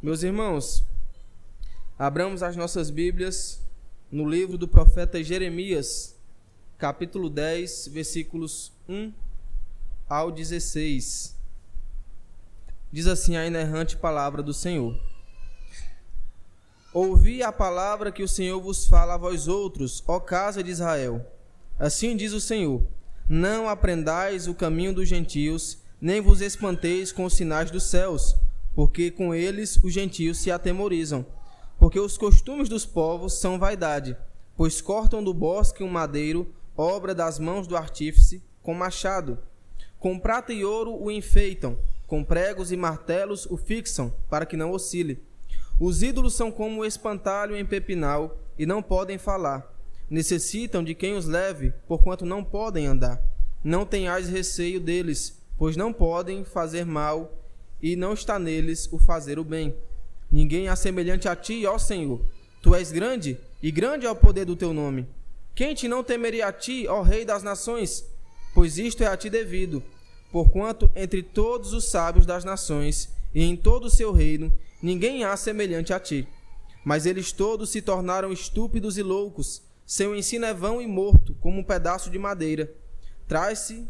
Meus irmãos, abramos as nossas Bíblias no livro do profeta Jeremias, capítulo 10, versículos 1 ao 16. Diz assim a inerrante palavra do Senhor: Ouvi a palavra que o Senhor vos fala a vós outros, ó casa de Israel. Assim diz o Senhor: Não aprendais o caminho dos gentios, nem vos espanteis com os sinais dos céus, porque com eles os gentios se atemorizam. Porque os costumes dos povos são vaidade, pois cortam do bosque um madeiro, obra das mãos do artífice, com machado. Com prata e ouro o enfeitam, com pregos e martelos o fixam, para que não oscile. Os ídolos são como o espantalho em pepinal, e não podem falar. Necessitam de quem os leve, porquanto não podem andar. Não tenhais receio deles, pois não podem fazer mal, e não está neles o fazer o bem. Ninguém há semelhante a ti, ó Senhor. Tu és grande, e grande é o poder do teu nome. Quem te não temeria a ti, ó Rei das nações? Pois isto é a ti devido. Porquanto entre todos os sábios das nações, e em todo o seu reino, ninguém há semelhante a ti. Mas eles todos se tornaram estúpidos e loucos. Seu ensino é vão e morto, como um pedaço de madeira. Traz-se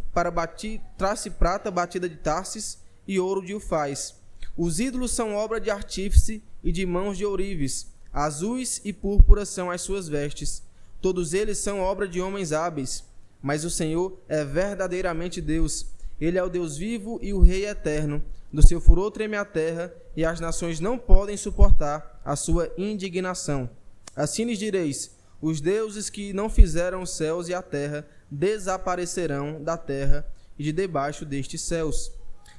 prata batida de Tarsis, e ouro de Ufaz. Os ídolos são obra de artífice e de mãos de ourives. Azuis e púrpuras são as suas vestes. Todos eles são obra de homens hábeis. Mas o Senhor é verdadeiramente Deus. Ele é o Deus vivo e o Rei eterno. Do seu furor treme a terra, e as nações não podem suportar a sua indignação. Assim lhes direis: os deuses que não fizeram os céus e a terra desaparecerão da terra e de debaixo destes céus.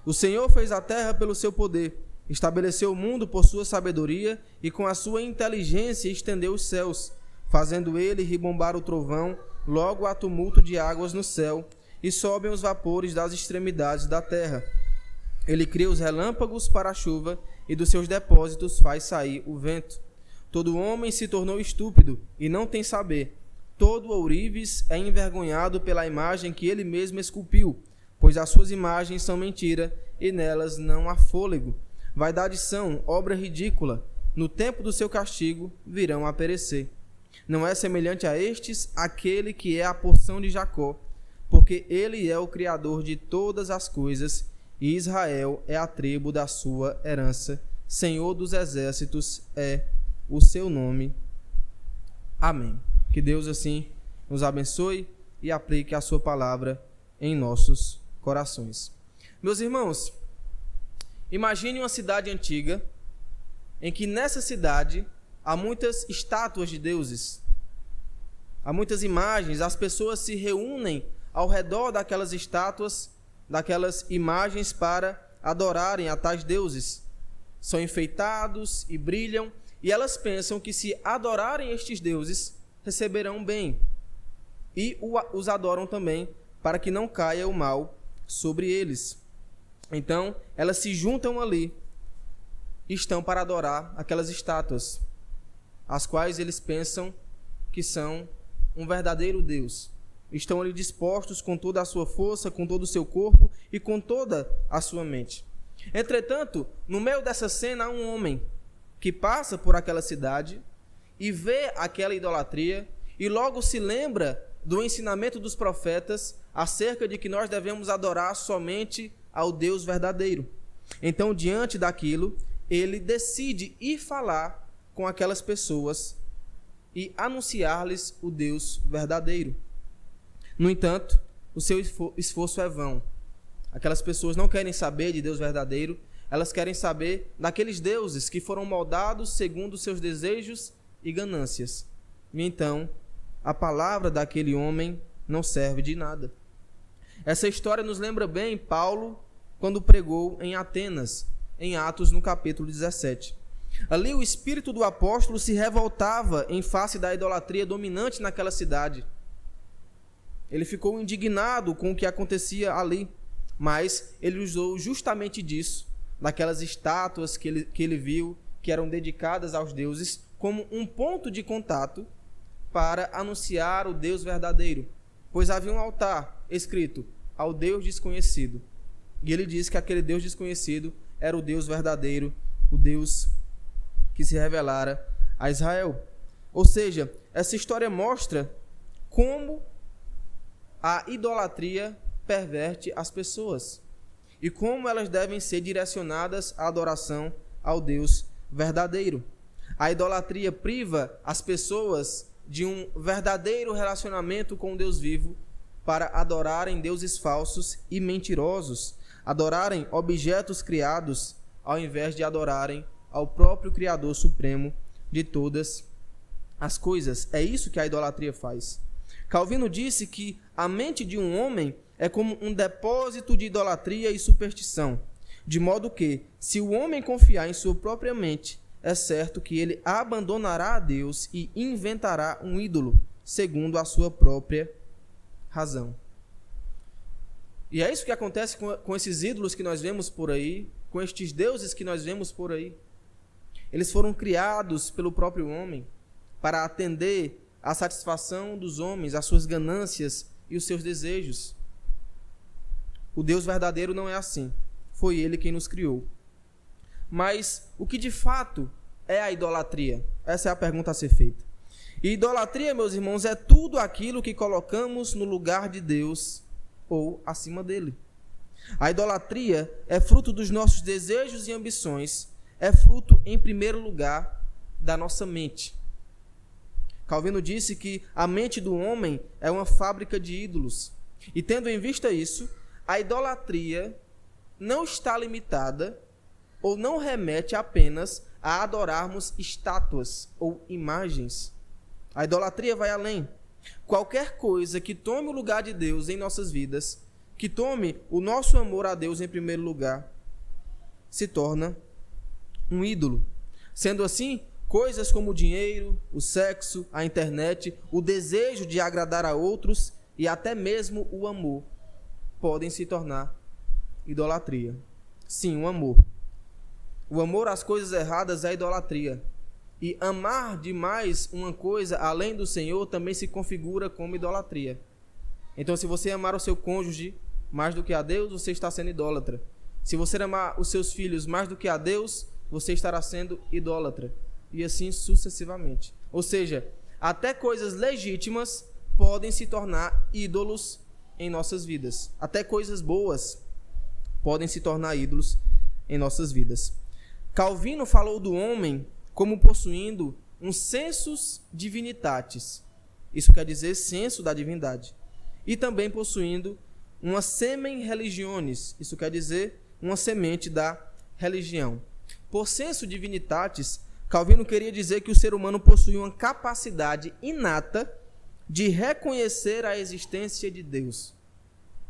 O Senhor fez a terra pelo seu poder, estabeleceu o mundo por sua sabedoria, e com a sua inteligência estendeu os céus, fazendo ele ribombar o trovão, logo há tumulto de águas no céu, e sobem os vapores das extremidades da terra. Ele cria os relâmpagos para a chuva, e dos seus depósitos faz sair o vento. Todo homem se tornou estúpido, e não tem saber. Todo ourives é envergonhado pela imagem que ele mesmo esculpiu, pois as suas imagens são mentira, e nelas não há fôlego. Vaidade são, obra ridícula. No tempo do seu castigo virão a perecer. Não é semelhante a estes aquele que é a porção de Jacó, porque ele é o Criador de todas as coisas, e Israel é a tribo da sua herança. Senhor dos exércitos é o seu nome. Amém. Que Deus assim nos abençoe e aplique a sua palavra em nossos corações. Meus irmãos, imagine uma cidade antiga em que nessa cidade há muitas estátuas de deuses, há muitas imagens, as pessoas se reúnem ao redor daquelas estátuas, daquelas imagens para adorarem a tais deuses. São enfeitados e brilham, e elas pensam que se adorarem estes deuses, receberão bem, e os adoram também para que não caia o mal sobre eles. Então, elas se juntam ali, estão para adorar aquelas estátuas, as quais eles pensam que são um verdadeiro Deus. Estão ali dispostos com toda a sua força, com todo o seu corpo e com toda a sua mente. Entretanto, no meio dessa cena há um homem que passa por aquela cidade e vê aquela idolatria e logo se lembra do ensinamento dos profetas acerca de que nós devemos adorar somente ao Deus verdadeiro. Então, diante daquilo, ele decide ir falar com aquelas pessoas e anunciar-lhes o Deus verdadeiro. No entanto, o seu esforço é vão. Aquelas pessoas não querem saber de Deus verdadeiro, elas querem saber daqueles deuses que foram moldados segundo os seus desejos e ganâncias. E então, a palavra daquele homem não serve de nada. Essa história nos lembra bem Paulo quando pregou em Atenas, em Atos no capítulo 17. Ali o espírito do apóstolo se revoltava em face da idolatria dominante naquela cidade. Ele ficou indignado com o que acontecia ali, mas ele usou justamente disso, daquelas estátuas que ele viu, que eram dedicadas aos deuses, como um ponto de contato para anunciar o Deus verdadeiro, pois havia um altar escrito ao Deus desconhecido, e ele disse que aquele Deus desconhecido era o Deus verdadeiro, o Deus que se revelara a Israel. Ou seja, essa história mostra como a idolatria perverte as pessoas e como elas devem ser direcionadas à adoração ao Deus verdadeiro. A idolatria priva as pessoas de um verdadeiro relacionamento com o Deus vivo para adorarem deuses falsos e mentirosos, adorarem objetos criados ao invés de adorarem ao próprio Criador Supremo de todas as coisas. É isso que a idolatria faz. Calvino disse que a mente de um homem é como um depósito de idolatria e superstição, de modo que, se o homem confiar em sua própria mente, é certo que ele abandonará a Deus e inventará um ídolo, segundo a sua própria razão. E é isso que acontece com esses ídolos que nós vemos por aí, com estes deuses que nós vemos por aí. Eles foram criados pelo próprio homem para atender à satisfação dos homens, às suas ganâncias e os seus desejos. O Deus verdadeiro não é assim. Foi Ele quem nos criou. Mas o que de fato é a idolatria? Essa é a pergunta a ser feita. E idolatria, meus irmãos, é tudo aquilo que colocamos no lugar de Deus ou acima dele. A idolatria é fruto dos nossos desejos e ambições, é fruto, em primeiro lugar, da nossa mente. Calvino disse que a mente do homem é uma fábrica de ídolos. E tendo em vista isso, a idolatria não está limitada ou não remete apenas a adorarmos estátuas ou imagens. A idolatria vai além. Qualquer coisa que tome o lugar de Deus em nossas vidas, que tome o nosso amor a Deus em primeiro lugar, se torna um ídolo. Sendo assim, coisas como o dinheiro, o sexo, a internet, o desejo de agradar a outros e até mesmo o amor podem se tornar idolatria. Sim, o amor. O amor às coisas erradas é idolatria. E amar demais uma coisa além do Senhor também se configura como idolatria. Então, se você amar o seu cônjuge mais do que a Deus, você está sendo idólatra. Se você amar os seus filhos mais do que a Deus, você estará sendo idólatra. E assim sucessivamente. Ou seja, até coisas legítimas podem se tornar ídolos em nossas vidas. Até coisas boas podem se tornar ídolos em nossas vidas. Calvino falou do homem como possuindo um sensus divinitatis. Isso quer dizer senso da divindade. E também possuindo uma semen religionis. Isso quer dizer uma semente da religião. Por senso divinitatis, Calvino queria dizer que o ser humano possui uma capacidade inata de reconhecer a existência de Deus.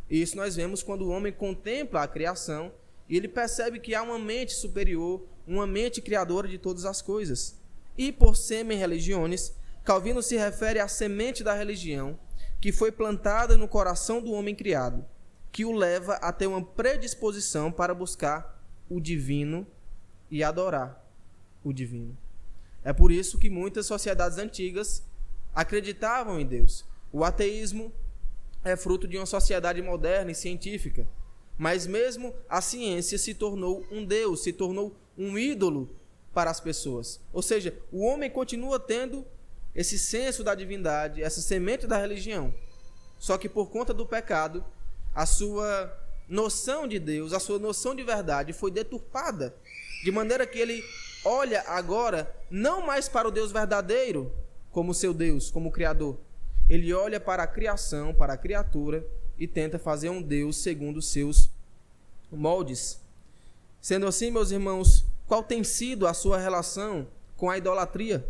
E isso nós vemos quando o homem contempla a criação e ele percebe que há uma mente superior, uma mente criadora de todas as coisas. E por semen religionis, Calvino se refere à semente da religião que foi plantada no coração do homem criado, que o leva a ter uma predisposição para buscar o divino e adorar o divino. É por isso que muitas sociedades antigas acreditavam em Deus. O ateísmo é fruto de uma sociedade moderna e científica, mas mesmo a ciência se tornou um Deus, se tornou um ídolo para as pessoas. Ou seja, o homem continua tendo esse senso da divindade, essa semente da religião, só que por conta do pecado, a sua noção de Deus, a sua noção de verdade foi deturpada, de maneira que ele olha agora não mais para o Deus verdadeiro como seu Deus, como Criador. Ele olha para a criação, para a criatura e tenta fazer um Deus segundo os seus moldes. Sendo assim, meus irmãos, qual tem sido a sua relação com a idolatria?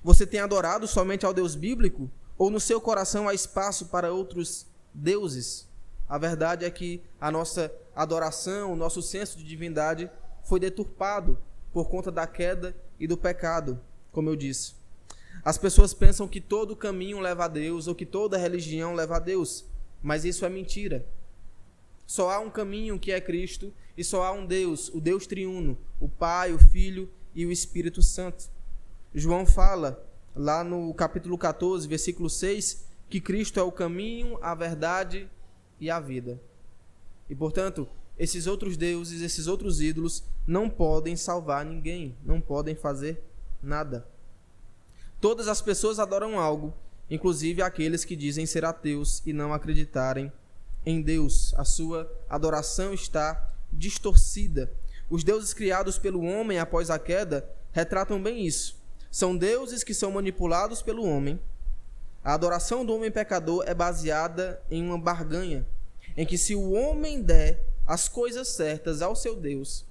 Você tem adorado somente ao Deus bíblico ou no seu coração há espaço para outros deuses? A verdade é que a nossa adoração, o nosso senso de divindade foi deturpado por conta da queda e do pecado, como eu disse. As pessoas pensam que todo caminho leva a Deus ou que toda religião leva a Deus, mas isso é mentira. Só há um caminho que é Cristo e só há um Deus, o Deus triuno, o Pai, o Filho e o Espírito Santo. João fala lá no capítulo 14, versículo 6, que Cristo é o caminho, a verdade e a vida. E, portanto, esses outros deuses, esses outros ídolos não podem salvar ninguém, não podem fazer nada. Todas as pessoas adoram algo, inclusive aqueles que dizem ser ateus e não acreditarem em Deus. A sua adoração está distorcida. Os deuses criados pelo homem após a queda retratam bem isso. São deuses que são manipulados pelo homem. A adoração do homem pecador é baseada em uma barganha, em que se o homem der as coisas certas ao seu Deus,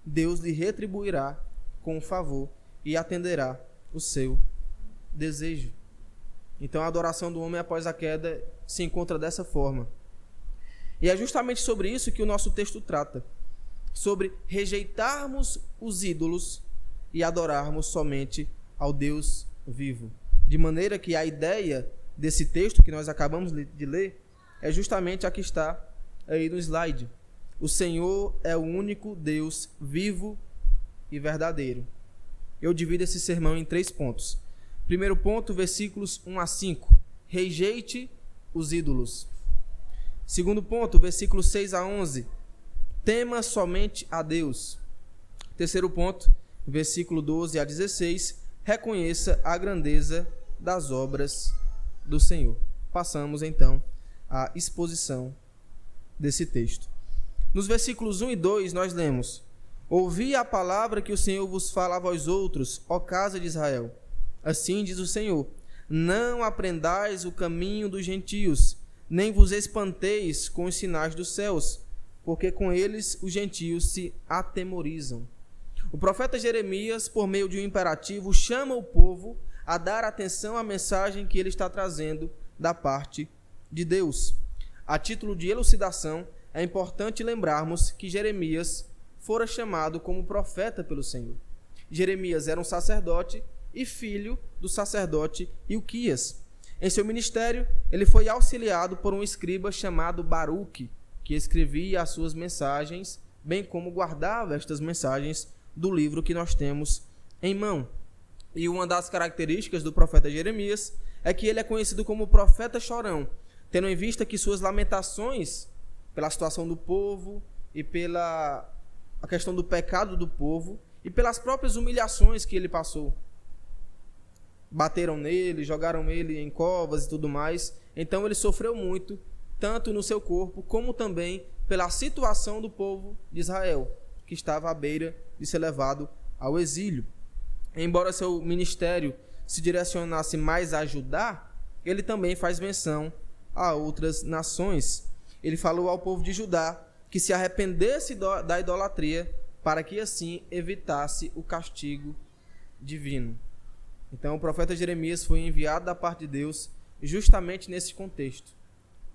Deus lhe retribuirá com favor e atenderá o seu desejo. Então a adoração do homem após a queda se encontra dessa forma. E é justamente sobre isso que o nosso texto trata, sobre rejeitarmos os ídolos e adorarmos somente ao Deus vivo. De maneira que a ideia desse texto que nós acabamos de ler é justamente a que está aí no slide. O Senhor é o único Deus vivo e verdadeiro. Eu divido esse sermão em 3 pontos. Primeiro ponto, versículos 1 a 5. Rejeite os ídolos. Segundo ponto, versículos 6 a 11. Tema somente a Deus. Terceiro ponto, versículo 12 a 16. Reconheça a grandeza das obras do Senhor. Passamos então à exposição desse texto. Nos versículos 1 e 2 nós lemos: Ouvi a palavra que o Senhor vos fala a vós outros, ó casa de Israel. Assim diz o Senhor: Não aprendais o caminho dos gentios, nem vos espanteis com os sinais dos céus, porque com eles os gentios se atemorizam. O profeta Jeremias, por meio de um imperativo, chama o povo a dar atenção à mensagem que ele está trazendo da parte de Deus. A título de elucidação, é importante lembrarmos que Jeremias fora chamado como profeta pelo Senhor. Jeremias era um sacerdote e filho do sacerdote Ilquias. Em seu ministério, ele foi auxiliado por um escriba chamado Baruque, que escrevia as suas mensagens, bem como guardava estas mensagens do livro que nós temos em mão. E uma das características do profeta Jeremias é que ele é conhecido como profeta chorão, tendo em vista que suas lamentações pela situação do povo e pela a questão do pecado do povo e pelas próprias humilhações que ele passou. Bateram nele, jogaram ele em covas e tudo mais. Então ele sofreu muito, tanto no seu corpo, como também pela situação do povo de Israel, que estava à beira de ser levado ao exílio. Embora seu ministério se direcionasse mais a Judá, ele também faz menção a outras nações. Ele falou ao povo de Judá que se arrependesse da idolatria, para que assim evitasse o castigo divino. Então o profeta Jeremias foi enviado da parte de Deus justamente nesse contexto.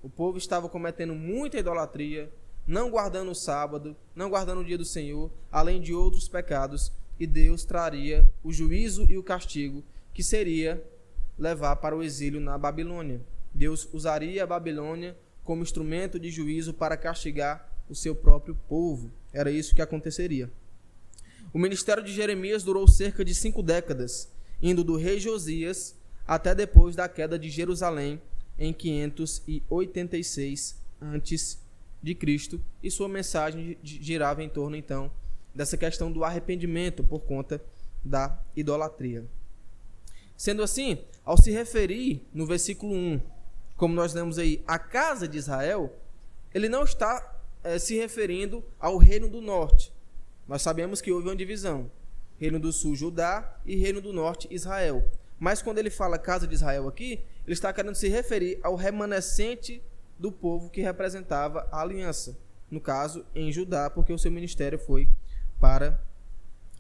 O povo estava cometendo muita idolatria, não guardando o sábado, não guardando o dia do Senhor, além de outros pecados, e Deus traria o juízo e o castigo, que seria levar para o exílio na Babilônia. Deus usaria a Babilônia como instrumento de juízo para castigar o seu próprio povo. Era isso que aconteceria. O ministério de Jeremias durou cerca de 5 décadas, indo do rei Josias até depois da queda de Jerusalém em 586 a.C., e sua mensagem girava em torno então dessa questão do arrependimento por conta da idolatria. Sendo assim, ao se referir no versículo 1, como nós lemos aí, a casa de Israel, ele não está se referindo ao reino do norte. Nós sabemos que houve uma divisão: reino do sul, Judá, e reino do norte, Israel. Mas quando ele fala casa de Israel aqui, ele está querendo se referir ao remanescente do povo que representava a aliança. No caso, em Judá, porque o seu ministério foi para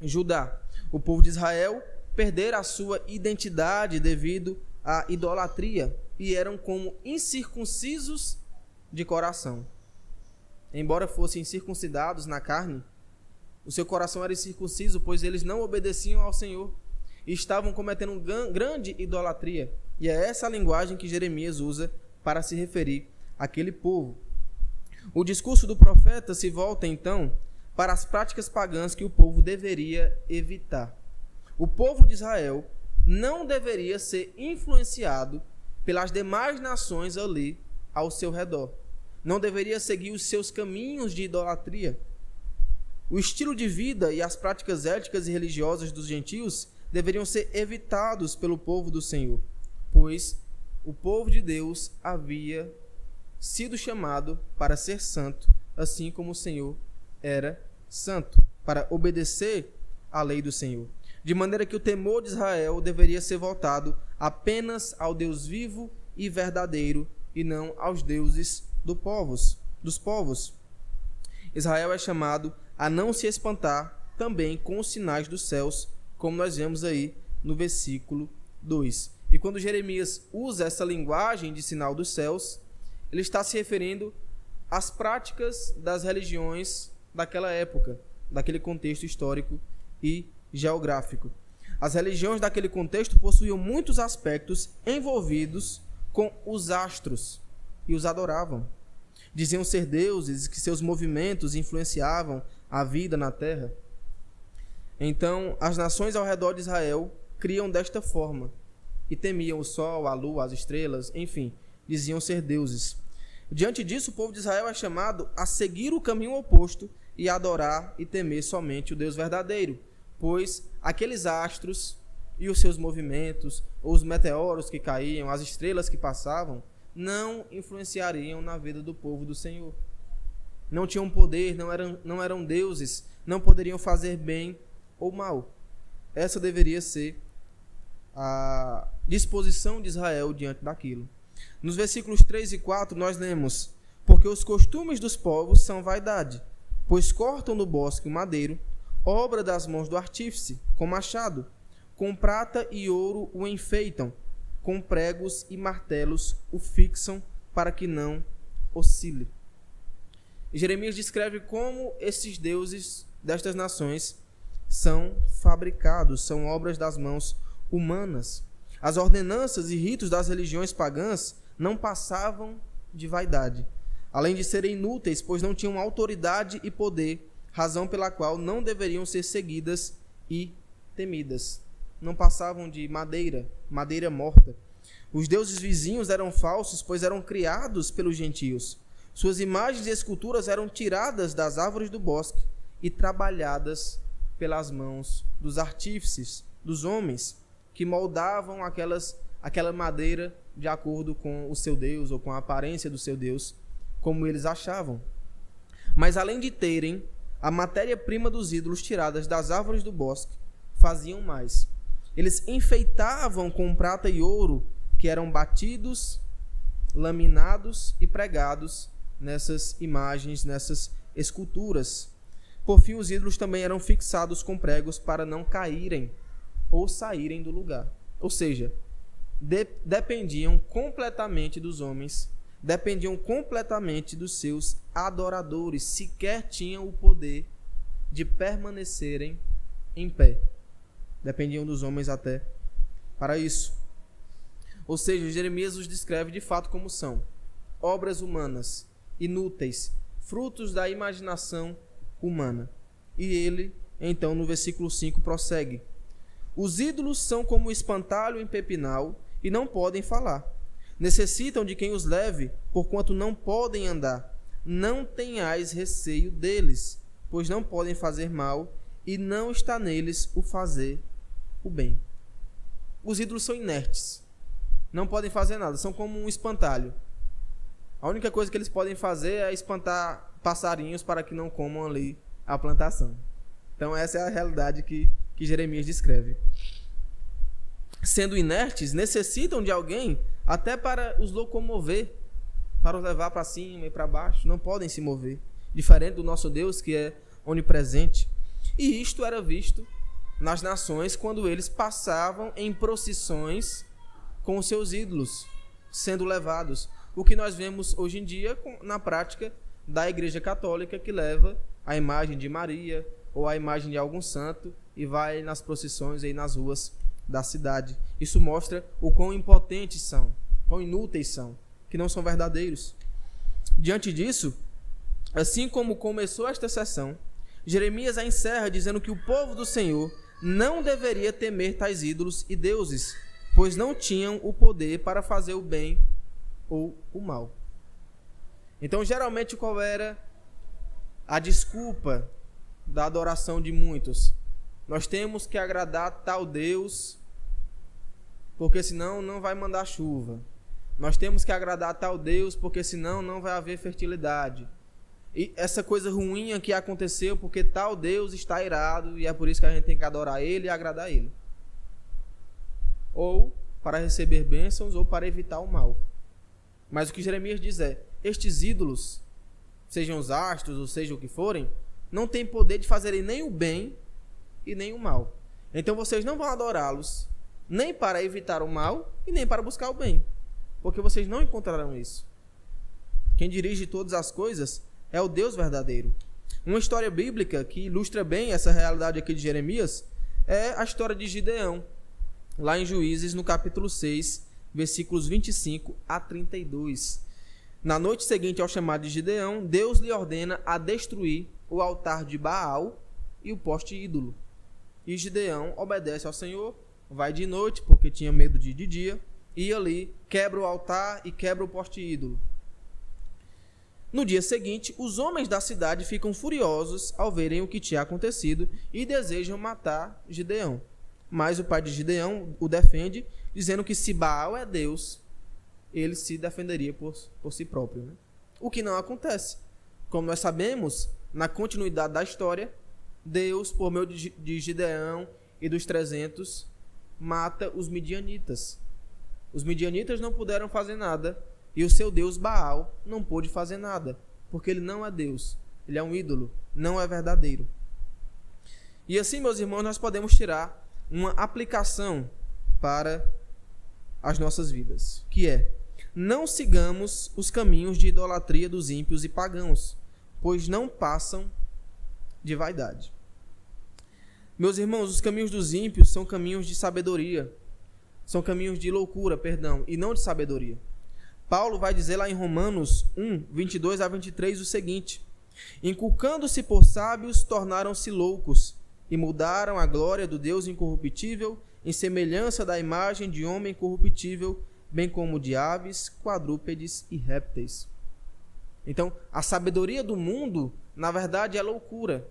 Judá. O povo de Israel perdera a sua identidade devido à idolatria e eram como incircuncisos de coração. Embora fossem circuncidados na carne, o seu coração era incircunciso, pois eles não obedeciam ao Senhor e estavam cometendo grande idolatria. E é essa a linguagem que Jeremias usa para se referir àquele povo. O discurso do profeta se volta então para as práticas pagãs que o povo deveria evitar. O povo de Israel não deveria ser influenciado pelas demais nações ali ao seu redor. Não deveria seguir os seus caminhos de idolatria. O estilo de vida e as práticas éticas e religiosas dos gentios deveriam ser evitados pelo povo do Senhor, pois o povo de Deus havia sido chamado para ser santo, assim como o Senhor era santo, para obedecer à lei do Senhor. De maneira que o temor de Israel deveria ser voltado apenas ao Deus vivo e verdadeiro, e não aos deuses dos povos. Israel é chamado a não se espantar também com os sinais dos céus, como nós vemos aí no versículo 2. E quando Jeremias usa essa linguagem de sinal dos céus, ele está se referindo às práticas das religiões daquela época, daquele contexto histórico e geográfico. As religiões daquele contexto possuíam muitos aspectos envolvidos com os astros e os adoravam. Diziam ser deuses, que seus movimentos influenciavam a vida na terra. Então, as nações ao redor de Israel criam desta forma e temiam o sol, a lua, as estrelas, enfim, diziam ser deuses. Diante disso, o povo de Israel é chamado a seguir o caminho oposto e adorar e temer somente o Deus verdadeiro, pois aqueles astros e os seus movimentos, os meteoros que caíam, as estrelas que passavam, não influenciariam na vida do povo do Senhor. Não tinham poder, não eram deuses, não poderiam fazer bem ou mal. Essa deveria ser a disposição de Israel diante daquilo. Nos versículos 3 e 4 nós lemos: porque os costumes dos povos são vaidade, pois cortam no bosque o madeiro, obra das mãos do artífice, com machado, com prata e ouro o enfeitam, com pregos e martelos o fixam para que não oscile. E Jeremias descreve como esses deuses destas nações são fabricados, são obras das mãos humanas. As ordenanças e ritos das religiões pagãs não passavam de vaidade, além de serem inúteis, pois não tinham autoridade e poder, razão pela qual não deveriam ser seguidas e temidas. Não passavam de madeira morta. Os deuses vizinhos eram falsos, pois eram criados pelos gentios. Suas imagens e esculturas eram tiradas das árvores do bosque e trabalhadas pelas mãos dos artífices, dos homens, que moldavam aquela madeira de acordo com o seu Deus ou com a aparência do seu Deus, como eles achavam. Mas além de terem a matéria-prima dos ídolos tiradas das árvores do bosque, faziam mais. Eles enfeitavam com prata e ouro, que eram batidos, laminados e pregados nessas imagens, nessas esculturas. Por fim, os ídolos também eram fixados com pregos para não caírem ou saírem do lugar. Ou seja, dependiam completamente dos homens, dependiam completamente dos seus adoradores, sequer tinham o poder de permanecerem em pé. Dependiam dos homens até para isso. Ou seja, Jeremias os descreve de fato como são: obras humanas, inúteis, frutos da imaginação humana. E ele, então, no versículo 5, prossegue: os ídolos são como espantalho em pepinal e não podem falar. Necessitam de quem os leve, porquanto não podem andar. Não tenhais receio deles, pois não podem fazer mal e não está neles o fazer o bem. Os ídolos são inertes, não podem fazer nada, são como um espantalho. A única coisa que eles podem fazer é espantar passarinhos para que não comam ali a plantação. Então essa é a realidade que Jeremias descreve. Sendo inertes, necessitam de alguém até para os locomover, para os levar para cima e para baixo. Não podem se mover, diferente do nosso Deus, que é onipresente. E isto era visto nas nações quando eles passavam em procissões com os seus ídolos sendo levados. O que nós vemos hoje em dia na prática da Igreja Católica, que leva a imagem de Maria ou a imagem de algum santo e vai nas procissões aí nas ruas da cidade. Isso mostra o quão impotentes são, quão inúteis são, que não são verdadeiros. Diante disso, assim como começou esta sessão, Jeremias a encerra dizendo que o povo do Senhor não deveria temer tais ídolos e deuses, pois não tinham o poder para fazer o bem ou o mal. Então, geralmente, qual era a desculpa da adoração de muitos? Nós temos que agradar tal Deus, porque senão não vai mandar chuva. Nós temos que agradar tal Deus, porque senão não vai haver fertilidade. E essa coisa ruim que aconteceu porque tal Deus está irado e é por isso que a gente tem que adorar Ele e agradar Ele. Ou para receber bênçãos ou para evitar o mal. Mas o que Jeremias diz é, estes ídolos, sejam os astros ou seja o que forem, não têm poder de fazerem nem o bem e nem o mal. Então vocês não vão adorá-los nem para evitar o mal e nem para buscar o bem, porque vocês não encontrarão isso. Quem dirige todas as coisas é o Deus verdadeiro. Uma história bíblica que ilustra bem essa realidade aqui de Jeremias é a história de Gideão, lá em Juízes, no capítulo 6, versículos 25 a 32. Na noite seguinte ao chamado de Gideão, Deus lhe ordena a destruir o altar de Baal e o poste ídolo. E Gideão obedece ao Senhor, vai de noite, porque tinha medo de ir de dia, e ali quebra o altar e quebra o poste ídolo. No dia seguinte, os homens da cidade ficam furiosos ao verem o que tinha acontecido e desejam matar Gideão. Mas o pai de Gideão o defende, dizendo que se Baal é Deus, ele se defenderia por si próprio, né? O que não acontece. Como nós sabemos, na continuidade da história, Deus, por meio de Gideão e dos 300, mata os midianitas. Os midianitas não puderam fazer nada e o seu Deus Baal não pôde fazer nada, porque ele não é Deus, ele é um ídolo, não é verdadeiro. E assim, meus irmãos, nós podemos tirar uma aplicação para as nossas vidas, que é: não sigamos os caminhos de idolatria dos ímpios e pagãos, pois não passam de vaidade. Meus irmãos, os caminhos dos ímpios são caminhos de sabedoria, são caminhos de loucura, e não de sabedoria. Paulo vai dizer lá em Romanos 1, 22 a 23 o seguinte: inculcando-se por sábios, tornaram-se loucos, e mudaram a glória do Deus incorruptível em semelhança da imagem de homem corruptível, bem como de aves, quadrúpedes e répteis. Então, a sabedoria do mundo, na verdade, é loucura.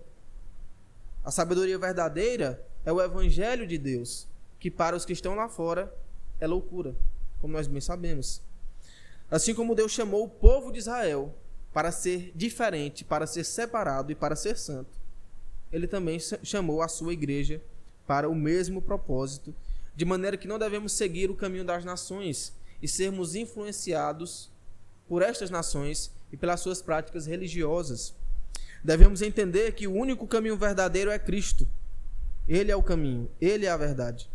A sabedoria verdadeira é o evangelho de Deus, que para os que estão lá fora é loucura, como nós bem sabemos. Assim como Deus chamou o povo de Israel para ser diferente, para ser separado e para ser santo, ele também chamou a sua igreja para o mesmo propósito, de maneira que não devemos seguir o caminho das nações e sermos influenciados por estas nações e pelas suas práticas religiosas. Devemos entender que o único caminho verdadeiro é Cristo. Ele é o caminho, Ele é a verdade.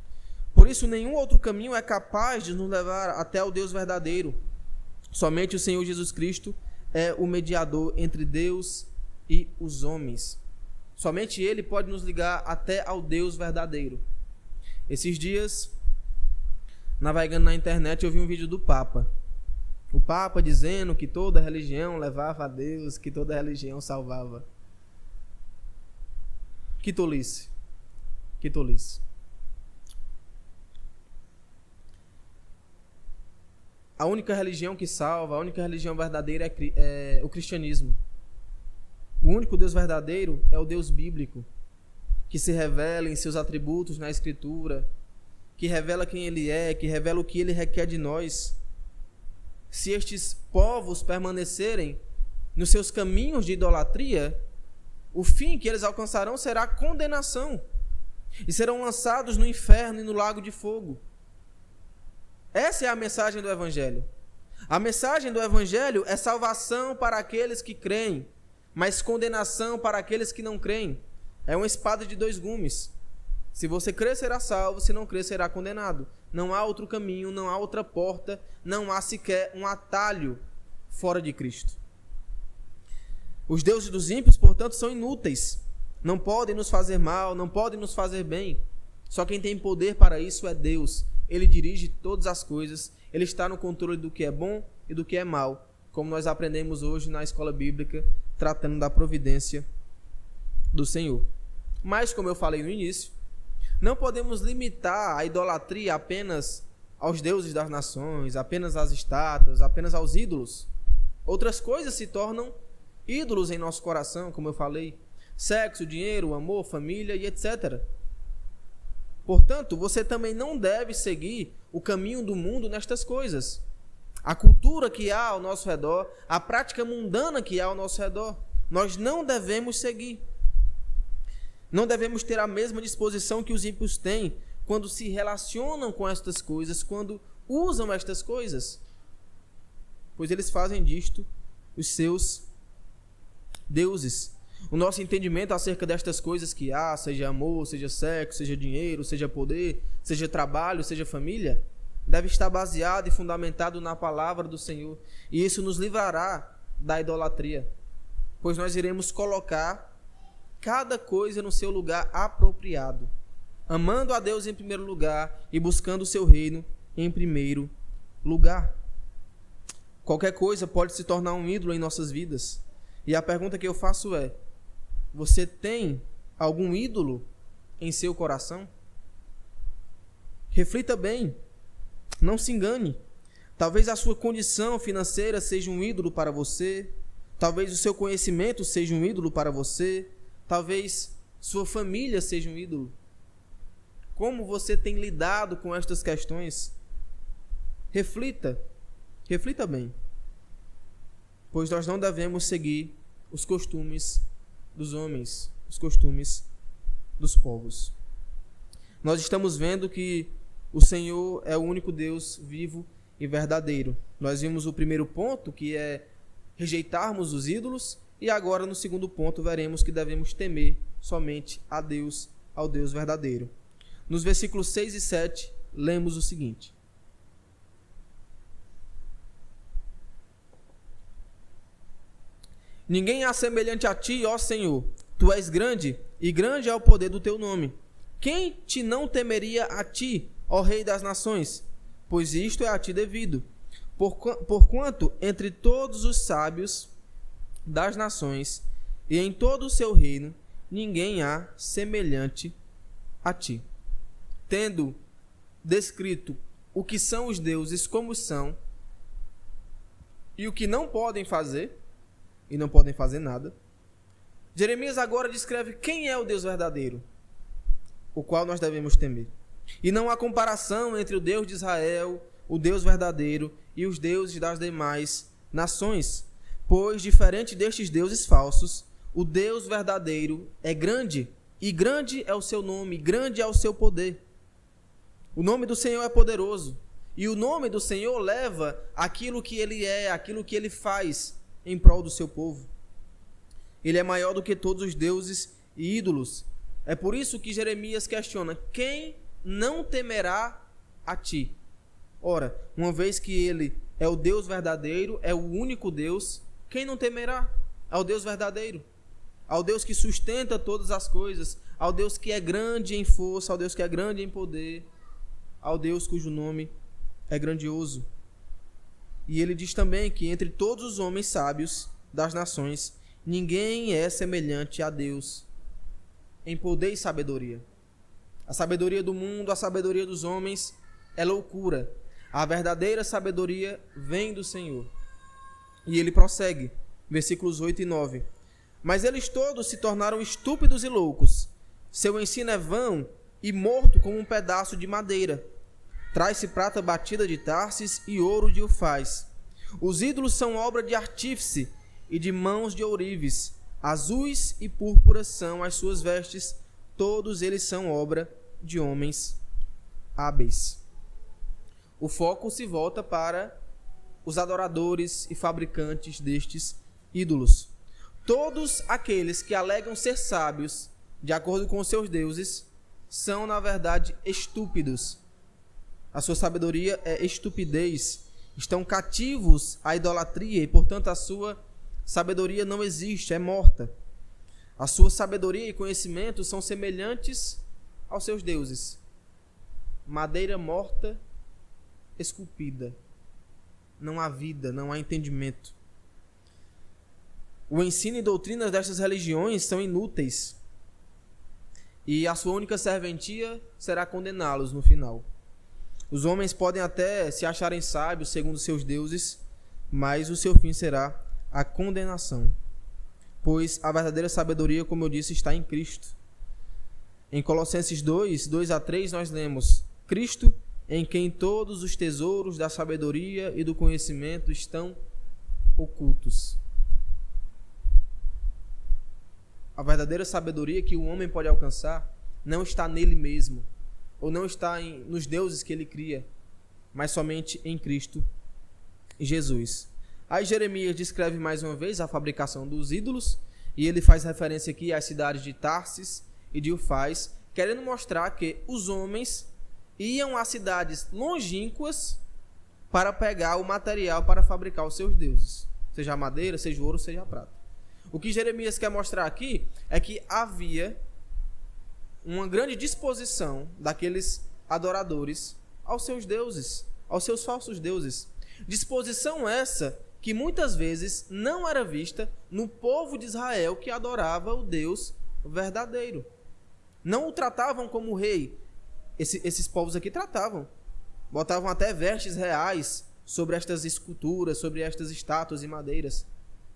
Por isso, nenhum outro caminho é capaz de nos levar até o Deus verdadeiro. Somente o Senhor Jesus Cristo é o mediador entre Deus e os homens. Somente Ele pode nos ligar até ao Deus verdadeiro. Esses dias, navegando na internet, eu vi um vídeo do Papa. O Papa dizendo que toda religião levava a Deus, que toda religião salvava. Que tolice. Que tolice. A única religião que salva, a única religião verdadeira é o cristianismo. O único Deus verdadeiro é o Deus bíblico, que se revela em seus atributos na Escritura, que revela quem Ele é, que revela o que Ele requer de nós. Se estes povos permanecerem nos seus caminhos de idolatria, o fim que eles alcançarão será condenação, e serão lançados no inferno e no lago de fogo. Essa é a mensagem do Evangelho. A mensagem do Evangelho é salvação para aqueles que creem, mas condenação para aqueles que não creem. É uma espada de dois gumes. Se você crer, será salvo, se não crer, será condenado. Não há outro caminho, não há outra porta, não há sequer um atalho fora de Cristo. Os deuses dos ímpios, portanto, são inúteis. Não podem nos fazer mal, não podem nos fazer bem. Só quem tem poder para isso é Deus. Ele dirige todas as coisas, Ele está no controle do que é bom e do que é mal, como nós aprendemos hoje na escola bíblica, tratando da providência do Senhor. Mas, como eu falei no início, não podemos limitar a idolatria apenas aos deuses das nações, apenas às estátuas, apenas aos ídolos. Outras coisas se tornam ídolos em nosso coração, como eu falei: sexo, dinheiro, amor, família e etc. Portanto, você também não deve seguir o caminho do mundo nestas coisas. A cultura que há ao nosso redor, a prática mundana que há ao nosso redor, nós não devemos seguir. Não devemos ter a mesma disposição que os ímpios têm quando se relacionam com estas coisas, quando usam estas coisas, pois eles fazem disto os seus deuses. O nosso entendimento acerca destas coisas que há, seja amor, seja sexo, seja dinheiro, seja poder, seja trabalho, seja família, deve estar baseado e fundamentado na palavra do Senhor. E isso nos livrará da idolatria, pois nós iremos colocar cada coisa no seu lugar apropriado, amando a Deus em primeiro lugar e buscando o seu reino em primeiro lugar. Qualquer coisa pode se tornar um ídolo em nossas vidas. E a pergunta que eu faço é: você tem algum ídolo em seu coração? Reflita bem, não se engane. Talvez a sua condição financeira seja um ídolo para você, talvez o seu conhecimento seja um ídolo para você, talvez sua família seja um ídolo. Como você tem lidado com estas questões? Reflita bem, pois nós não devemos seguir os costumes dos homens, os costumes dos povos. Nós estamos vendo que o Senhor é o único Deus vivo e verdadeiro. Nós vimos o primeiro ponto, que é rejeitarmos os ídolos, e agora no segundo ponto veremos que devemos temer somente a Deus, ao Deus verdadeiro. Nos versículos 6 e 7, lemos o seguinte: Ninguém há semelhante a ti, ó Senhor. Tu és grande, e grande é o poder do teu nome. Quem te não temeria a ti, ó Rei das nações? Pois isto é a ti devido. Porquanto entre todos os sábios das nações e em todo o seu reino, ninguém há semelhante a ti. Tendo descrito o que são os deuses, como são, e o que não podem fazer, e não podem fazer nada, Jeremias agora descreve quem é o Deus verdadeiro, o qual nós devemos temer. E não há comparação entre o Deus de Israel, o Deus verdadeiro, e os deuses das demais nações, pois, diferente destes deuses falsos, o Deus verdadeiro é grande, e grande é o seu nome, grande é o seu poder. O nome do Senhor é poderoso, e o nome do Senhor leva aquilo que ele é, aquilo que ele faz em prol do seu povo. Ele é maior do que todos os deuses e ídolos. É por isso que Jeremias questiona: quem não temerá a ti? Ora, uma vez que ele é o Deus verdadeiro, é o único Deus, quem não temerá ao Deus verdadeiro? Ao Deus que sustenta todas as coisas, ao Deus que é grande em força, ao Deus que é grande em poder, ao Deus cujo nome é grandioso. E ele diz também que entre todos os homens sábios das nações, ninguém é semelhante a Deus em poder e sabedoria. A sabedoria do mundo, a sabedoria dos homens é loucura. A verdadeira sabedoria vem do Senhor. E ele prossegue, versículos 8 e 9. Mas eles todos se tornaram estúpidos e loucos. Seu ensino é vão e morto como um pedaço de madeira. Traz-se prata batida de Tarsis e ouro de Ufaz. Os ídolos são obra de artífice e de mãos de ourives. Azuis e púrpuras são as suas vestes. Todos eles são obra de homens hábeis. O foco se volta para os adoradores e fabricantes destes ídolos. Todos aqueles que alegam ser sábios, de acordo com os seus deuses, são, na verdade, estúpidos. A sua sabedoria é estupidez. Estão cativos à idolatria e, portanto, a sua sabedoria não existe, é morta. A sua sabedoria e conhecimento são semelhantes aos seus deuses. Madeira morta, esculpida. Não há vida, não há entendimento. O ensino e doutrinas destas religiões são inúteis. E a sua única serventia será condená-los no final. Os homens podem até se acharem sábios segundo seus deuses, mas o seu fim será a condenação. Pois a verdadeira sabedoria, como eu disse, está em Cristo. Em Colossenses 2, 2-3, nós lemos: Cristo, em quem todos os tesouros da sabedoria e do conhecimento estão ocultos. A verdadeira sabedoria que o homem pode alcançar não está nele mesmo, ou não está nos deuses que ele cria, mas somente em Cristo Jesus. Aí Jeremias descreve mais uma vez a fabricação dos ídolos, e ele faz referência aqui às cidades de Tarsis e de Ufaz, querendo mostrar que os homens iam a cidades longínquas para pegar o material para fabricar os seus deuses, seja a madeira, seja o ouro, seja a prata. O que Jeremias quer mostrar aqui é que havia uma grande disposição daqueles adoradores aos seus deuses, aos seus falsos deuses. Disposição essa que muitas vezes não era vista no povo de Israel que adorava o Deus verdadeiro. Não o tratavam como rei. Esses povos aqui tratavam. Botavam até vestes reais sobre estas esculturas, sobre estas estátuas e madeiras.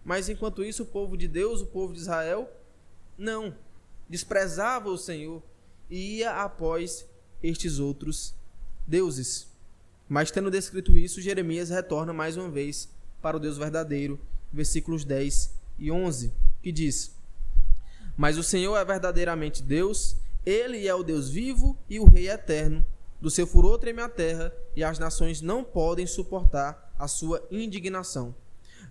Mas enquanto isso, o povo de Deus, o povo de Israel, não. Desprezava o Senhor e ia após estes outros deuses. Mas tendo descrito isso, Jeremias retorna mais uma vez para o Deus verdadeiro, versículos 10 e 11, que diz: Mas o Senhor é verdadeiramente Deus, Ele é o Deus vivo e o Rei eterno. Do seu furor treme a terra, e as nações não podem suportar a sua indignação.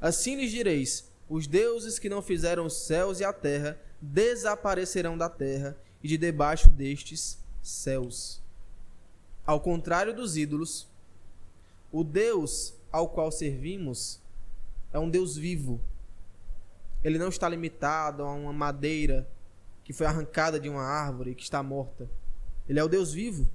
Assim lhes direis: os deuses que não fizeram os céus e a terra desaparecerão da terra e de debaixo destes céus. Ao contrário dos ídolos, o Deus ao qual servimos é um Deus vivo. Ele não está limitado a uma madeira que foi arrancada de uma árvore que está morta. Ele é o Deus vivo.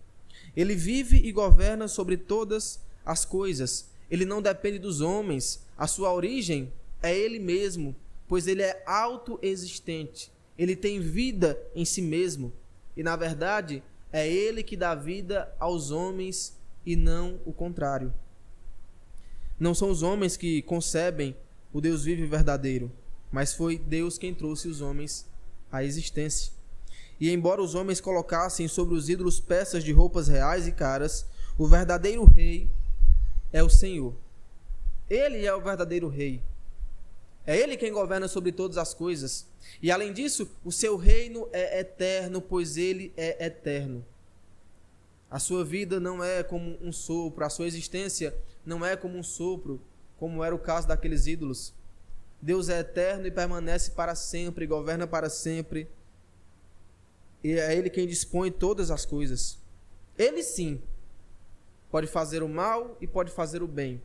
Ele vive e governa sobre todas as coisas. Ele não depende dos homens. A sua origem é Ele mesmo, pois Ele é autoexistente. Ele tem vida em si mesmo. E, na verdade, é Ele que dá vida aos homens e não o contrário. Não são os homens que concebem o Deus vivo e verdadeiro, mas foi Deus quem trouxe os homens à existência. E embora os homens colocassem sobre os ídolos peças de roupas reais e caras, o verdadeiro rei é o Senhor. Ele é o verdadeiro rei. É Ele quem governa sobre todas as coisas. E além disso, o seu reino é eterno, pois Ele é eterno. A sua vida não é como um sopro, a sua existência não é como um sopro, como era o caso daqueles ídolos. Deus é eterno e permanece para sempre, governa para sempre. E é Ele quem dispõe todas as coisas. Ele sim pode fazer o mal e pode fazer o bem.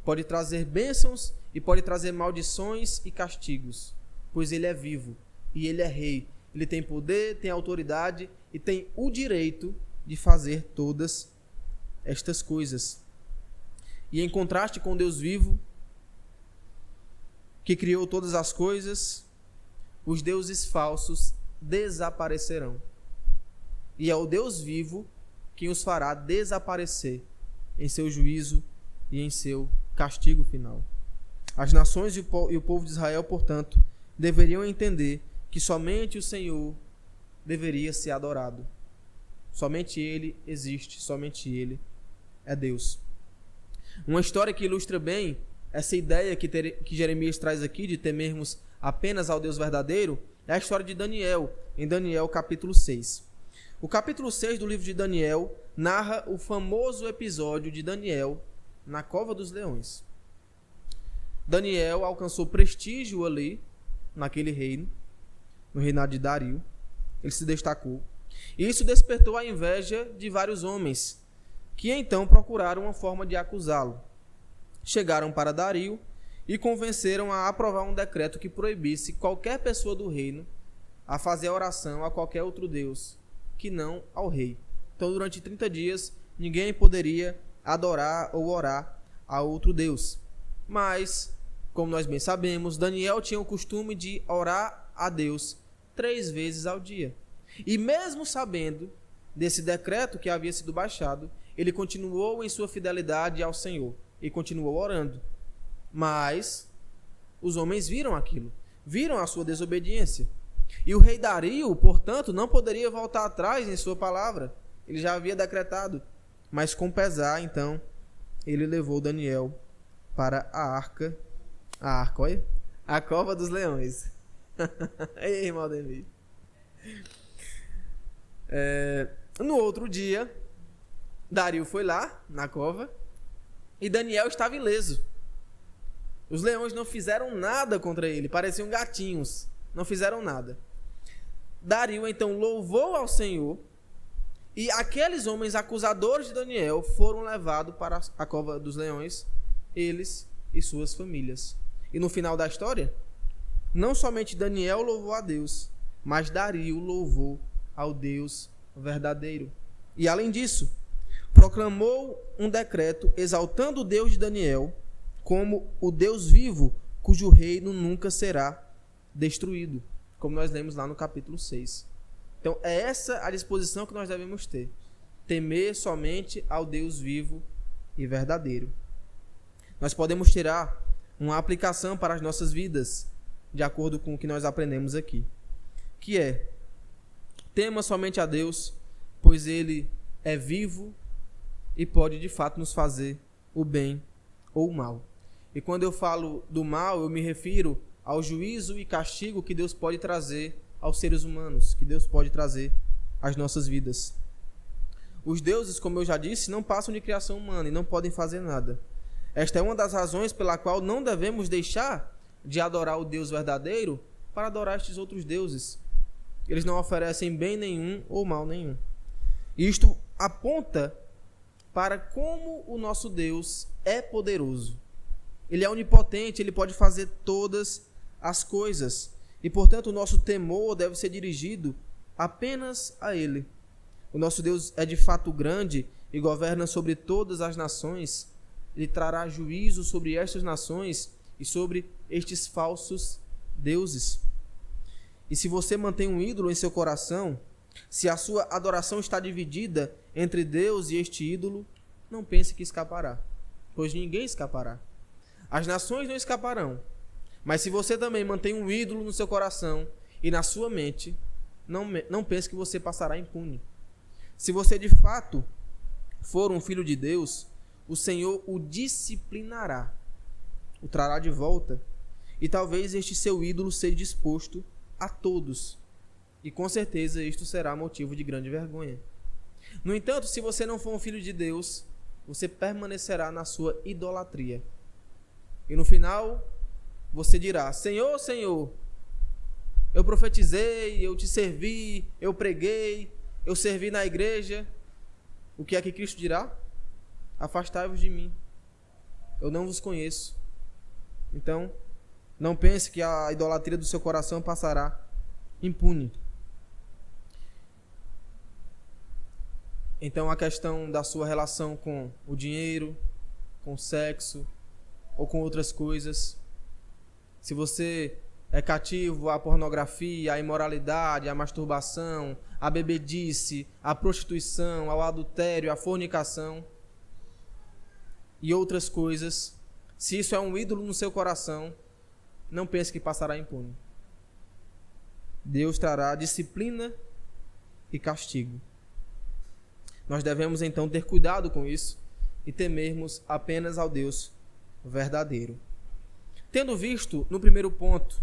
Pode trazer bênçãos e pode trazer maldições e castigos. Pois Ele é vivo e Ele é rei. Ele tem poder, tem autoridade e tem o direito de fazer todas estas coisas. E em contraste com Deus vivo, que criou todas as coisas, os deuses falsos desaparecerão. E é o Deus vivo quem os fará desaparecer em seu juízo e em seu castigo final. As nações e o povo de Israel, portanto, deveriam entender que somente o Senhor deveria ser adorado. Somente Ele existe, somente Ele é Deus. Uma história que ilustra bem essa ideia que Jeremias traz aqui de temermos apenas ao Deus verdadeiro é a história de Daniel, em Daniel capítulo 6. O capítulo 6 do livro de Daniel narra o famoso episódio de Daniel na cova dos leões. Daniel alcançou prestígio ali, naquele reino, no reinado de Dario. Ele se destacou. E isso despertou a inveja de vários homens, que então procuraram uma forma de acusá-lo. Chegaram para Dario e convenceram a aprovar um decreto que proibisse qualquer pessoa do reino a fazer oração a qualquer outro deus, que não ao rei. Então, durante 30 dias, ninguém poderia adorar ou orar a outro deus. Mas, como nós bem sabemos, Daniel tinha o costume de orar a Deus 3 vezes ao dia. E mesmo sabendo desse decreto que havia sido baixado, ele continuou em sua fidelidade ao Senhor e continuou orando. Mas os homens viram aquilo, viram a sua desobediência. E o rei Dario, portanto, não poderia voltar atrás em sua palavra. Ele já havia decretado. Mas com pesar, então, ele levou Daniel para olha, a cova dos leões. Ei, irmão Demir. No outro dia, Dario foi lá, na cova, e Daniel estava ileso. Os leões não fizeram nada contra ele, pareciam gatinhos, não fizeram nada. Dario então louvou ao Senhor, e aqueles homens acusadores de Daniel foram levados para a cova dos leões, eles e suas famílias. E no final da história, não somente Daniel louvou a Deus, mas Dario louvou ao Deus verdadeiro. E além disso, proclamou um decreto exaltando o Deus de Daniel como o Deus vivo, cujo reino nunca será destruído, como nós lemos lá no capítulo 6. Então, é essa a disposição que nós devemos ter. Temer somente ao Deus vivo e verdadeiro. Nós podemos tirar uma aplicação para as nossas vidas, de acordo com o que nós aprendemos aqui, que é: tema somente a Deus, pois Ele é vivo e pode de fato nos fazer o bem ou o mal. E quando eu falo do mal, eu me refiro ao juízo e castigo que Deus pode trazer aos seres humanos, que Deus pode trazer às nossas vidas. Os deuses, como eu já disse, não passam de criação humana e não podem fazer nada. Esta é uma das razões pela qual não devemos deixar de adorar o Deus verdadeiro para adorar estes outros deuses. Eles não oferecem bem nenhum ou mal nenhum. Isto aponta para como o nosso Deus é poderoso. Ele é onipotente, ele pode fazer todas as coisas. E, portanto, o nosso temor deve ser dirigido apenas a Ele. O nosso Deus é de fato grande e governa sobre todas as nações. Ele trará juízo sobre estas nações e sobre estes falsos deuses. E se você mantém um ídolo em seu coração, se a sua adoração está dividida entre Deus e este ídolo, não pense que escapará, pois ninguém escapará. As nações não escaparão, mas se você também mantém um ídolo no seu coração e na sua mente, não pense que você passará impune. Se você de fato for um filho de Deus, o Senhor o disciplinará, o trará de volta, e talvez este seu ídolo seja disposto a todos. E com certeza isto será motivo de grande vergonha. No entanto, se você não for um filho de Deus, você permanecerá na sua idolatria. E no final, você dirá: Senhor, Senhor, eu profetizei, eu te servi, eu preguei, eu servi na igreja. O que é que Cristo dirá? Afastai-vos de mim, eu não vos conheço. Então, não pense que a idolatria do seu coração passará impune. Então, a questão da sua relação com o dinheiro, com o sexo ou com outras coisas, se você é cativo à pornografia, à imoralidade, à masturbação, à bebedice, à prostituição, ao adultério, à fornicação e outras coisas, se isso é um ídolo no seu coração, não pense que passará impune. Deus trará disciplina e castigo. Nós devemos então ter cuidado com isso e temermos apenas ao Deus verdadeiro. Tendo visto no primeiro ponto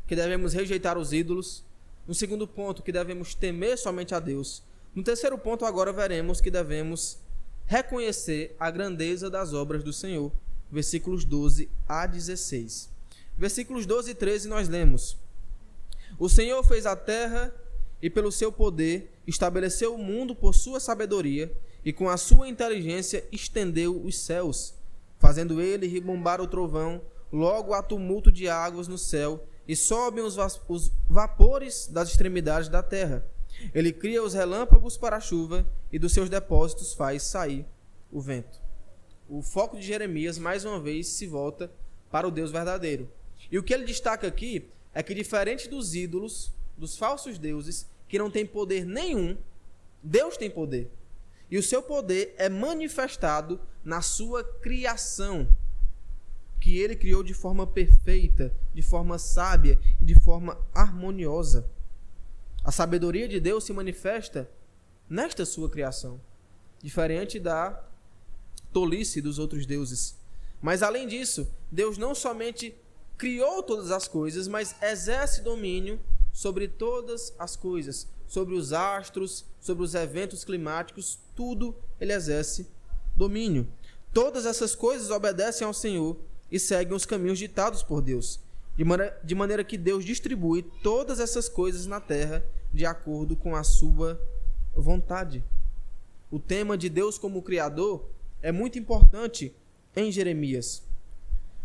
que devemos rejeitar os ídolos, no segundo ponto que devemos temer somente a Deus, no terceiro ponto agora veremos que devemos reconhecer a grandeza das obras do Senhor. Versículos 12 a 16. Versículos 12 e 13 nós lemos: O Senhor fez a terra e pelo seu poder estabeleceu o mundo por sua sabedoria e com a sua inteligência estendeu os céus, fazendo ele ribombar o trovão, logo há tumulto de águas no céu e sobem os vapores das extremidades da terra. Ele cria os relâmpagos para a chuva e dos seus depósitos faz sair o vento. O foco de Jeremias mais uma vez se volta para o Deus verdadeiro. E o que ele destaca aqui é que, diferente dos ídolos, dos falsos deuses, que não têm poder nenhum, Deus tem poder. E o seu poder é manifestado na sua criação, que ele criou de forma perfeita, de forma sábia e de forma harmoniosa. A sabedoria de Deus se manifesta nesta sua criação, diferente da tolice dos outros deuses. Mas além disso, Deus não somente criou todas as coisas, mas exerce domínio sobre todas as coisas, sobre os astros, sobre os eventos climáticos, tudo ele exerce domínio. Todas essas coisas obedecem ao Senhor e seguem os caminhos ditados por Deus, de maneira que Deus distribui todas essas coisas na terra de acordo com a sua vontade. O tema de Deus como Criador é muito importante em Jeremias.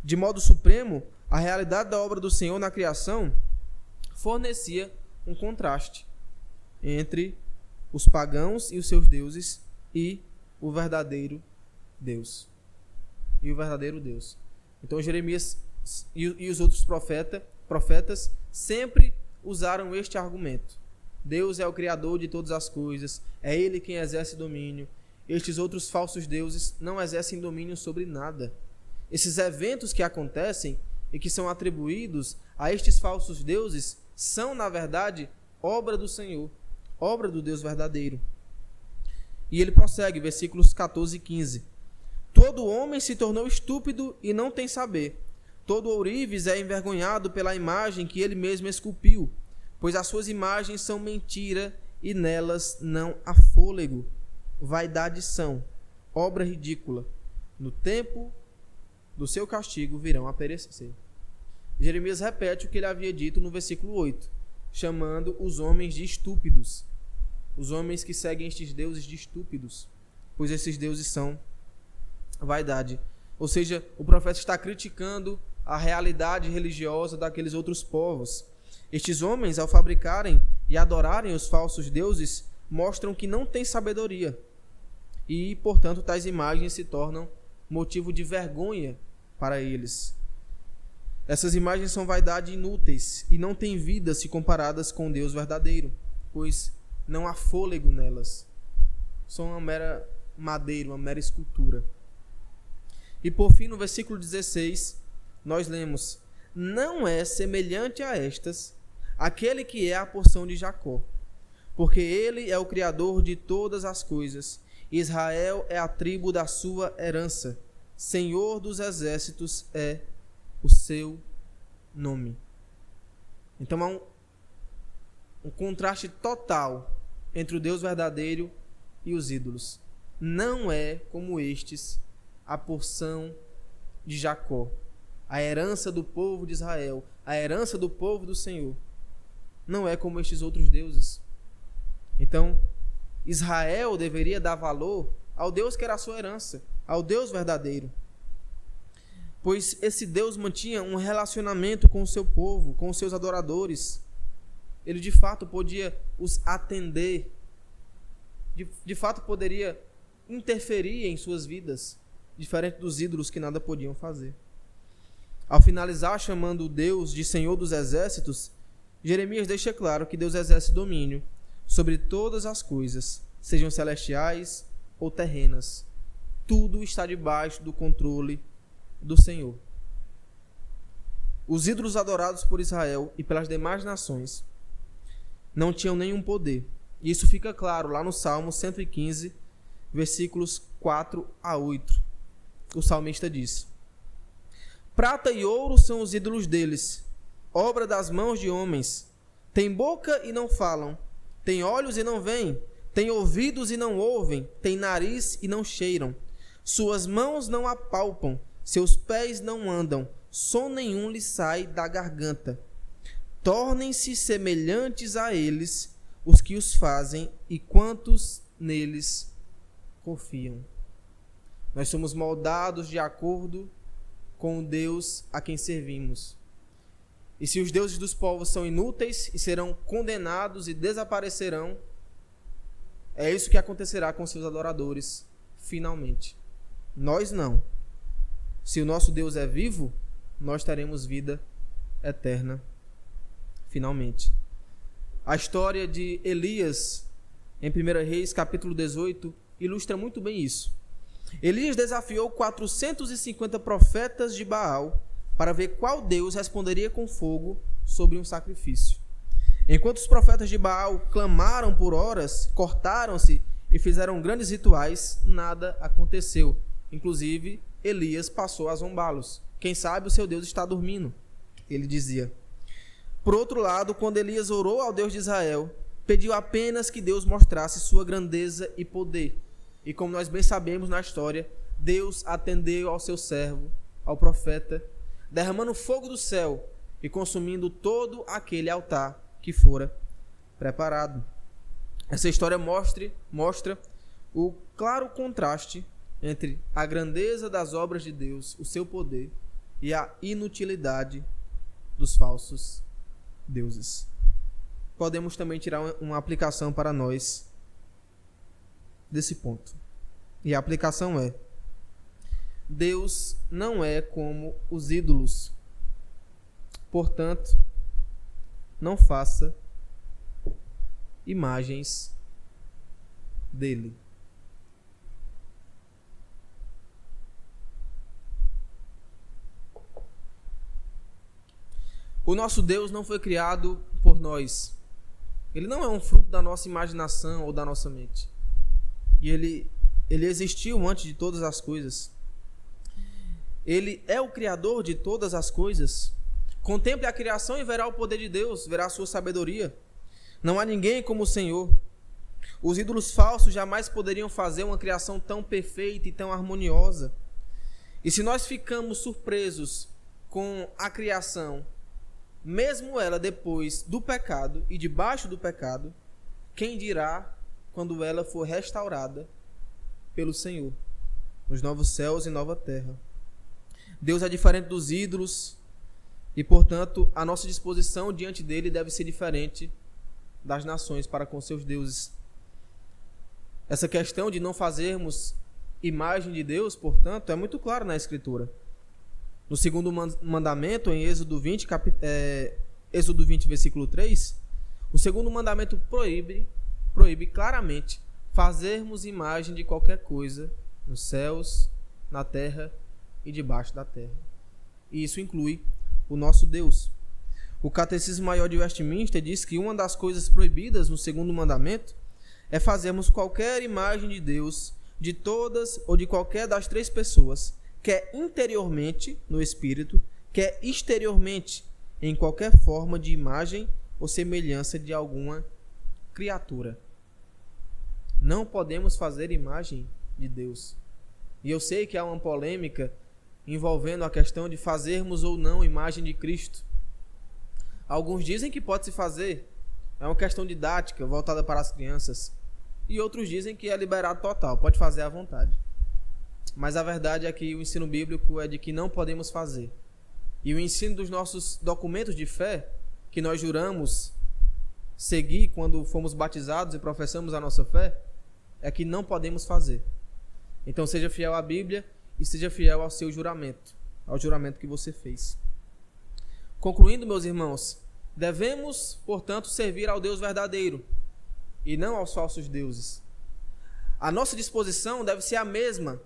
De modo supremo, a realidade da obra do Senhor na criação fornecia um contraste entre os pagãos e os seus deuses e o verdadeiro Deus. Então Jeremias e os outros profetas sempre usaram este argumento. Deus é o Criador de todas as coisas, é Ele quem exerce domínio. Estes outros falsos deuses não exercem domínio sobre nada. Esses eventos que acontecem e que são atribuídos a estes falsos deuses são, na verdade, obra do Senhor, obra do Deus verdadeiro. E ele prossegue, versículos 14 e 15. Todo homem se tornou estúpido e não tem saber. Todo ourives é envergonhado pela imagem que ele mesmo esculpiu, pois as suas imagens são mentira e nelas não há fôlego. Vaidade são, obra ridícula. No tempo do seu castigo virão a perecer. Jeremias repete o que ele havia dito no versículo 8, chamando os homens de estúpidos. Os homens que seguem estes deuses de estúpidos, pois esses deuses são vaidade. Ou seja, o profeta está criticando a realidade religiosa daqueles outros povos. Estes homens, ao fabricarem e adorarem os falsos deuses, mostram que não têm sabedoria. E, portanto, tais imagens se tornam motivo de vergonha para eles. Essas imagens são vaidade inúteis e não têm vida se comparadas com Deus verdadeiro, pois não há fôlego nelas. São uma mera madeira, uma mera escultura. E por fim, no versículo 16, nós lemos: não é semelhante a estas aquele que é a porção de Jacó, porque ele é o Criador de todas as coisas. Israel é a tribo da sua herança. Senhor dos exércitos é o seu nome. Então há um contraste total entre o Deus verdadeiro e os ídolos. Não é como estes a porção de Jacó, a herança do povo de Israel, a herança do povo do Senhor. Não é como estes outros deuses. Então, Israel deveria dar valor ao Deus que era a sua herança, ao Deus verdadeiro. Pois esse Deus mantinha um relacionamento com o seu povo, com os seus adoradores. Ele de fato podia os atender, de fato poderia interferir em suas vidas, diferente dos ídolos que nada podiam fazer. Ao finalizar chamando o Deus de Senhor dos Exércitos, Jeremias deixa claro que Deus exerce domínio sobre todas as coisas, sejam celestiais ou terrenas. Tudo está debaixo do controle do Senhor. Os ídolos adorados por Israel e pelas demais nações não tinham nenhum poder. E isso fica claro lá no Salmo 115, versículos 4 a 8. O salmista diz: prata e ouro são os ídolos deles, obra das mãos de homens. Têm boca e não falam, têm olhos e não veem, têm ouvidos e não ouvem, têm nariz e não cheiram. Suas mãos não apalpam, seus pés não andam, som nenhum lhes sai da garganta. Tornem-se semelhantes a eles os que os fazem e quantos neles confiam. Nós somos moldados de acordo com o Deus a quem servimos. E se os deuses dos povos são inúteis e serão condenados e desaparecerão, é isso que acontecerá com seus adoradores, finalmente. Nós não. Se o nosso Deus é vivo, nós teremos vida eterna, finalmente. A história de Elias, em 1 Reis, capítulo 18, ilustra muito bem isso. Elias desafiou 450 profetas de Baal para ver qual Deus responderia com fogo sobre um sacrifício. Enquanto os profetas de Baal clamaram por horas, cortaram-se e fizeram grandes rituais, nada aconteceu. Inclusive, Elias passou a zombá-los. Quem sabe o seu Deus está dormindo, ele dizia. Por outro lado, quando Elias orou ao Deus de Israel, pediu apenas que Deus mostrasse sua grandeza e poder. E como nós bem sabemos na história, Deus atendeu ao seu servo, ao profeta, derramando fogo do céu e consumindo todo aquele altar que fora preparado. Essa história mostra o claro contraste entre a grandeza das obras de Deus, o seu poder, e a inutilidade dos falsos deuses. Podemos também tirar uma aplicação para nós desse ponto. E a aplicação é: Deus não é como os ídolos. Portanto, não faça imagens dele. O nosso Deus não foi criado por nós. Ele não é um fruto da nossa imaginação ou da nossa mente. E ele existiu antes de todas as coisas. Ele é o Criador de todas as coisas. Contemple a criação e verá o poder de Deus, verá a sua sabedoria. Não há ninguém como o Senhor. Os ídolos falsos jamais poderiam fazer uma criação tão perfeita e tão harmoniosa. E se nós ficamos surpresos com a criação, mesmo ela depois do pecado e debaixo do pecado, quem dirá quando ela for restaurada pelo Senhor, nos novos céus e nova terra? Deus é diferente dos ídolos e, portanto, a nossa disposição diante dele deve ser diferente das nações para com seus deuses. Essa questão de não fazermos imagem de Deus, portanto, é muito clara na Escritura. No segundo mandamento, em Êxodo 20, versículo 3, o segundo mandamento proíbe claramente fazermos imagem de qualquer coisa nos céus, na terra e debaixo da terra. E isso inclui o nosso Deus. O Catecismo Maior de Westminster diz que uma das coisas proibidas no segundo mandamento é fazermos qualquer imagem de Deus, de todas ou de qualquer das três pessoas, quer interiormente, no espírito, quer exteriormente, em qualquer forma de imagem ou semelhança de alguma criatura. Não podemos fazer imagem de Deus. E eu sei que há uma polêmica envolvendo a questão de fazermos ou não imagem de Cristo. Alguns dizem que pode se fazer, é uma questão didática voltada para as crianças, e outros dizem que é liberado total, pode fazer à vontade. Mas a verdade é que o ensino bíblico é de que não podemos fazer. E o ensino dos nossos documentos de fé, que nós juramos seguir quando fomos batizados e professamos a nossa fé, é que não podemos fazer. Então seja fiel à Bíblia e seja fiel ao seu juramento, ao juramento que você fez. Concluindo, meus irmãos, devemos, portanto, servir ao Deus verdadeiro e não aos falsos deuses. A nossa disposição deve ser a mesma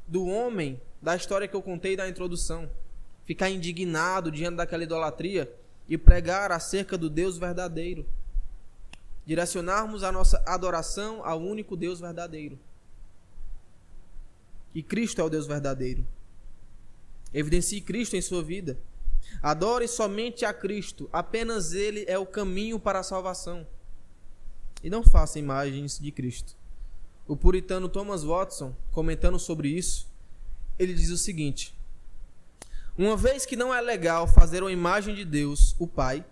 do homem da história que eu contei na introdução. Ficar indignado diante daquela idolatria e pregar acerca do Deus verdadeiro. Direcionarmos a nossa adoração ao único Deus verdadeiro. E Cristo é o Deus verdadeiro. Evidencie Cristo em sua vida. Adore somente a Cristo. Apenas Ele é o caminho para a salvação. E não faça imagens de Cristo. O puritano Thomas Watson, comentando sobre isso, ele diz o seguinte: uma vez que não é legal fazer uma imagem de Deus, o Pai,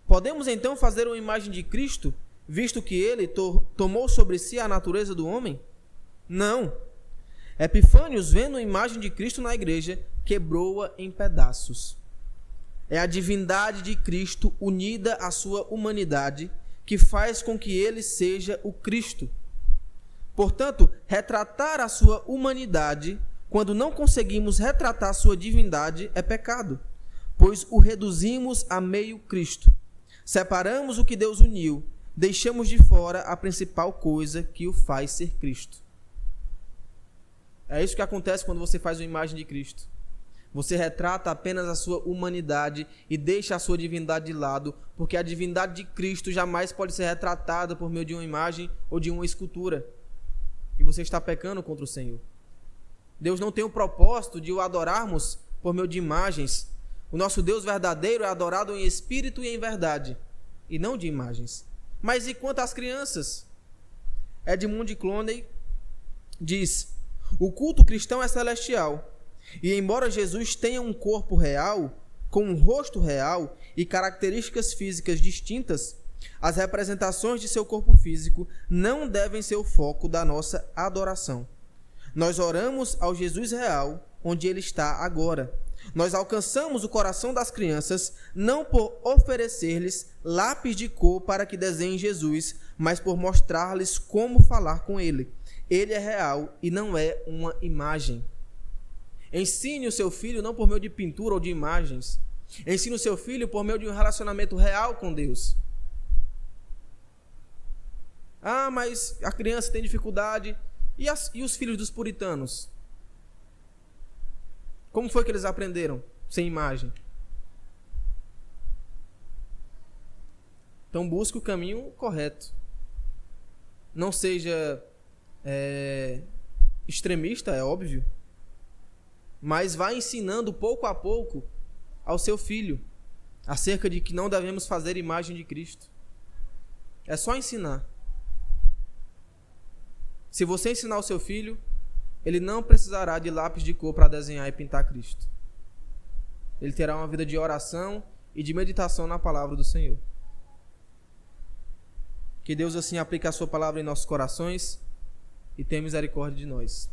podemos então fazer uma imagem de Cristo, visto que Ele tomou sobre si a natureza do homem? Não. Epifânios, vendo a imagem de Cristo na igreja, quebrou-a em pedaços. É a divindade de Cristo unida à sua humanidade que faz com que Ele seja o Cristo. Portanto, retratar a sua humanidade, quando não conseguimos retratar sua divindade, é pecado, pois o reduzimos a meio Cristo. Separamos o que Deus uniu, deixamos de fora a principal coisa que o faz ser Cristo. É isso que acontece quando você faz uma imagem de Cristo. Você retrata apenas a sua humanidade e deixa a sua divindade de lado, porque a divindade de Cristo jamais pode ser retratada por meio de uma imagem ou de uma escultura. E você está pecando contra o Senhor. Deus não tem o propósito de o adorarmos por meio de imagens. O nosso Deus verdadeiro é adorado em espírito e em verdade, e não de imagens. Mas e quanto às crianças? Edmund Clowney diz: o culto cristão é celestial. E embora Jesus tenha um corpo real, com um rosto real e características físicas distintas, as representações de seu corpo físico não devem ser o foco da nossa adoração. Nós oramos ao Jesus real, onde ele está agora. Nós alcançamos o coração das crianças não por oferecer-lhes lápis de cor para que desenhem Jesus, mas por mostrar-lhes como falar com ele. Ele é real e não é uma imagem. Ensine o seu filho não por meio de pintura ou de imagens. Ensine o seu filho por meio de um relacionamento real com Deus. Ah, mas a criança tem dificuldade. E os filhos dos puritanos? Como foi que eles aprenderam sem imagem? Então busque o caminho correto. Não seja extremista, é óbvio. Mas vá ensinando pouco a pouco ao seu filho acerca de que não devemos fazer imagem de Cristo. É só ensinar. Se você ensinar o seu filho, ele não precisará de lápis de cor para desenhar e pintar Cristo. Ele terá uma vida de oração e de meditação na palavra do Senhor. Que Deus assim aplique a sua palavra em nossos corações e tenha misericórdia de nós.